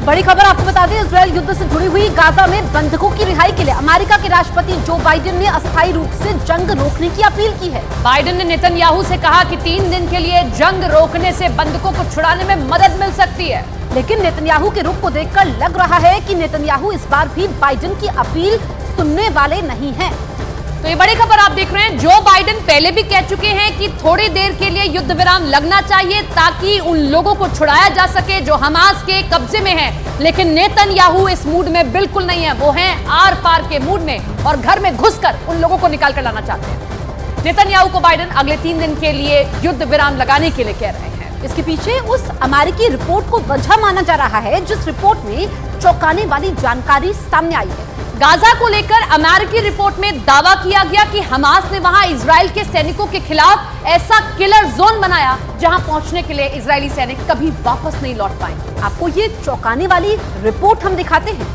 बड़ी खबर आपको बता दें, इजरायल युद्ध से जुड़ी हुई गाजा में बंधकों की रिहाई के लिए अमेरिका के राष्ट्रपति जो बाइडेन ने अस्थायी रूप से जंग रोकने की अपील की है। बाइडेन ने नेतन्याहू से कहा कि 3 दिन के लिए जंग रोकने से बंधकों को छुड़ाने में मदद मिल सकती है। लेकिन नेतन्याहू के रुख को देखकर लग रहा है कि नेतन्याहू इस बार भी बाइडेन की अपील सुनने वाले नहीं हैं। तो ये बड़ी खबर आप देख रहे हैं। जो बाइडेन पहले भी कह चुके हैं कि थोड़ी देर के लिए युद्ध विराम लगना चाहिए ताकि उन लोगों को छुड़ाया जा सके जो हमास के कब्जे में हैं। लेकिन नेतन्याहू इस मूड में बिल्कुल नहीं है। वो हैं आर पार के मूड में और घर में घुसकर उन लोगों को निकाल कर लाना चाहते हैं। नेतन्याहू को बाइडेन अगले 3 दिन के लिए युद्ध विराम लगाने के लिए कह रहे हैं। इसके पीछे उस अमेरिकी रिपोर्ट को वजह माना जा रहा है जिस रिपोर्ट में चौंकाने वाली जानकारी सामने आई है। गाजा को लेकर अमेरिकी रिपोर्ट में दावा किया गया कि हमास ने वहां इजराइल के सैनिकों के खिलाफ ऐसा किलर जोन बनाया जहां पहुंचने के लिए इजरायली सैनिक कभी वापस नहीं लौट पाएंगे। आपको ये चौंकाने वाली रिपोर्ट हम दिखाते हैं।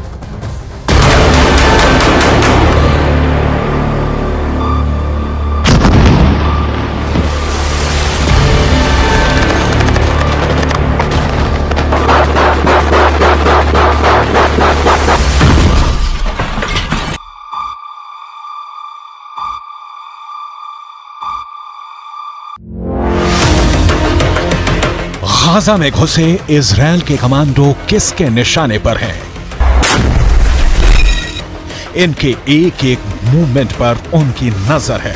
गाजा में घुसे इजरायल के कमांडो किसके निशाने पर हैं? इनके एक एक मूवमेंट पर उनकी नजर है।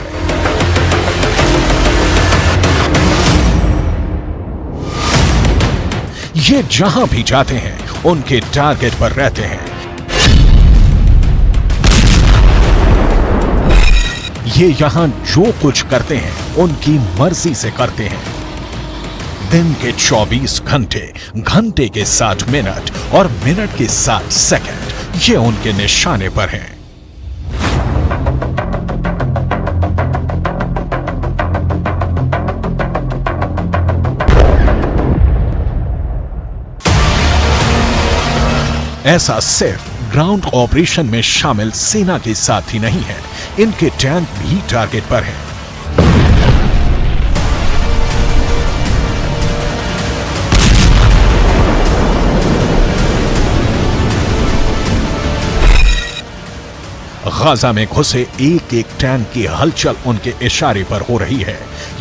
ये जहां भी जाते हैं उनके टारगेट पर रहते हैं। ये यहां जो कुछ करते हैं उनकी मर्जी से करते हैं। दिन के 24 घंटे, घंटे के 60 मिनट और मिनट के 60 सेकंड ये उनके निशाने पर हैं। ऐसा सिर्फ ग्राउंड ऑपरेशन में शामिल सेना के साथ ही नहीं है, इनके टैंक भी टारगेट पर हैं। गाजा में घुसे एक एक टैंक की हलचल उनके इशारे पर हो रही है।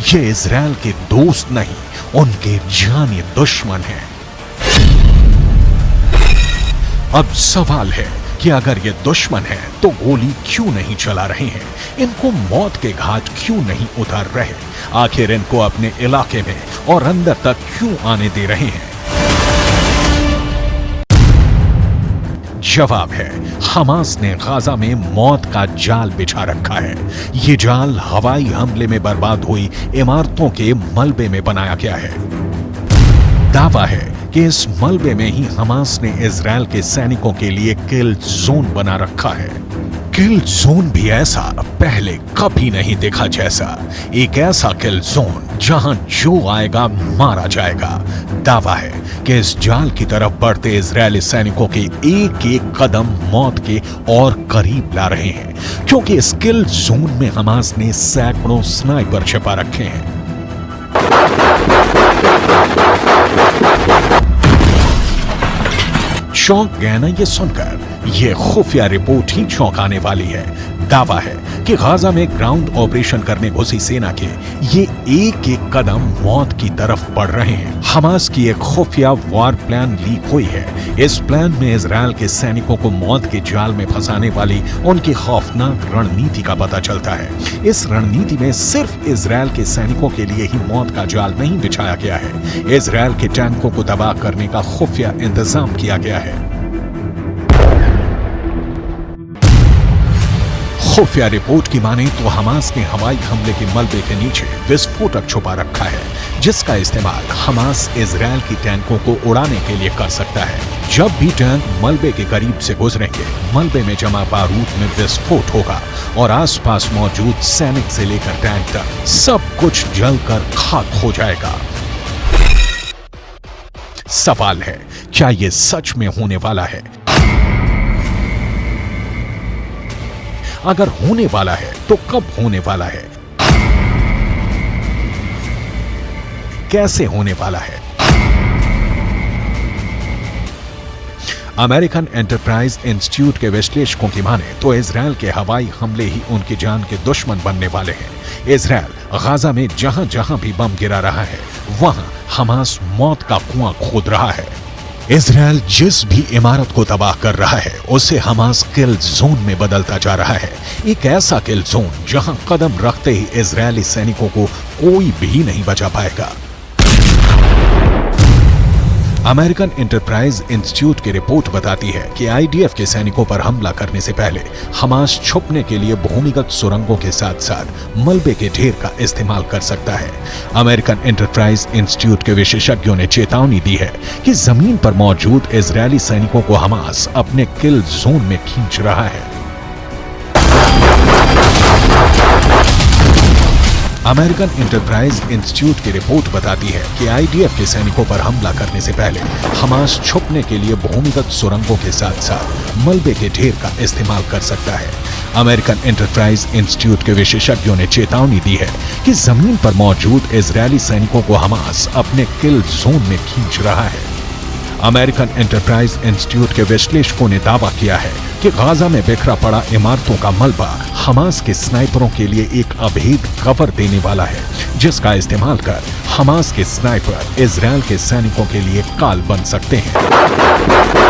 ये इजरायल के दोस्त नहीं, उनके जानी दुश्मन हैं। अब सवाल है कि अगर ये दुश्मन है तो गोली क्यों नहीं चला रहे हैं? इनको मौत के घाट क्यों नहीं उतार रहे? आखिर इनको अपने इलाके में और अंदर तक क्यों आने दे रहे हैं? जवाब है, हमास ने गाजा में मौत का जाल बिछा रखा है। ये जाल हवाई हमले में बर्बाद हुई इमारतों के मलबे में बनाया गया है। दावा है कि इस मलबे में ही हमास ने इजरायल के सैनिकों के लिए किल जोन बना रखा है। किल जोन भी ऐसा पहले कभी नहीं देखा जैसा। एक ऐसा किल जोन जहां जो आएगा मारा जाएगा। दावा है कि इस जाल की तरफ बढ़ते इजरायली सैनिकों के एक एक कदम मौत के और करीब ला रहे हैं, क्योंकि इस किल जोन में हमास ने सैकड़ों स्नाइपर छिपा रखे हैं। चौंक गए ना ये सुनकर? ये खुफिया रिपोर्ट ही चौंकाने वाली है। दावा है कि गाजा में ग्राउंड ऑपरेशन करने घुसी सेना के ये एक एक कदम मौत की तरफ बढ़ रहे हैं। हमास की एक खुफिया वॉर प्लान लीक हुई है। इस प्लान में इजरायल के सैनिकों को मौत के जाल में फंसाने वाली उनकी खौफनाक रणनीति का पता चलता है। इस रणनीति में सिर्फ इजरायल के सैनिकों के लिए ही मौत का जाल नहीं बिछाया गया है, इजरायल के टैंकों को तबाह करने का खुफिया इंतजाम किया गया है। खुफिया रिपोर्ट की माने तो हमास ने हवाई हमले के मलबे के नीचे विस्फोटक छुपा रखा है, जिसका इस्तेमाल हमास इजरायल की टैंकों को उड़ाने के लिए कर सकता है। जब भी टैंक मलबे के करीब से गुजरेंगे, मलबे में जमा बारूद में विस्फोट होगा और आसपास मौजूद सैनिक से लेकर टैंक तक सब कुछ जलकर खाक हो जाएगा। सवाल है, क्या यह सच में होने वाला है? अगर होने वाला है तो कब होने वाला है? कैसे होने वाला है? अमेरिकन एंटरप्राइज इंस्टीट्यूट के विश्लेषकों की माने तो इजरायल के हवाई हमले ही उनकी जान के दुश्मन बनने वाले हैं। इजरायल गाजा में जहां जहां भी बम गिरा रहा है वहां हमास मौत का कुआं खोद रहा है। इजरायल जिस भी इमारत को तबाह कर रहा है उसे हमास किल जोन में बदलता जा रहा है। एक ऐसा किल जोन जहां कदम रखते ही इजरायली सैनिकों को कोई भी नहीं बचा पाएगा। अमेरिकन एंटरप्राइज इंस्टीट्यूट की रिपोर्ट बताती है कि आईडीएफ के सैनिकों पर हमला करने से पहले हमास छुपने के लिए भूमिगत सुरंगों के साथ साथ मलबे के ढेर का इस्तेमाल कर सकता है। अमेरिकन एंटरप्राइज इंस्टीट्यूट के विशेषज्ञों ने चेतावनी दी है कि जमीन पर मौजूद इजरायली सैनिकों को हमास अपने किल जोन में खींच रहा है। अमेरिकन एंटरप्राइज इंस्टीट्यूट की रिपोर्ट बताती है कि आईडीएफ के सैनिकों पर हमला करने से पहले हमास छुपने के लिए भूमिगत सुरंगों के साथ साथ मलबे के ढेर का इस्तेमाल कर सकता है। अमेरिकन एंटरप्राइज इंस्टीट्यूट के विशेषज्ञों ने चेतावनी दी है कि जमीन पर मौजूद इजरायली सैनिकों को हमास अपने किल जोन में खींच रहा है। अमेरिकन एंटरप्राइज इंस्टीट्यूट के विश्लेषकों ने दावा किया है कि गाजा में बिखरा पड़ा इमारतों का मलबा हमास के स्नाइपरों के लिए एक अभेद कवर देने वाला है, जिसका इस्तेमाल कर हमास के स्नाइपर इजरायल के सैनिकों के लिए काल बन सकते हैं।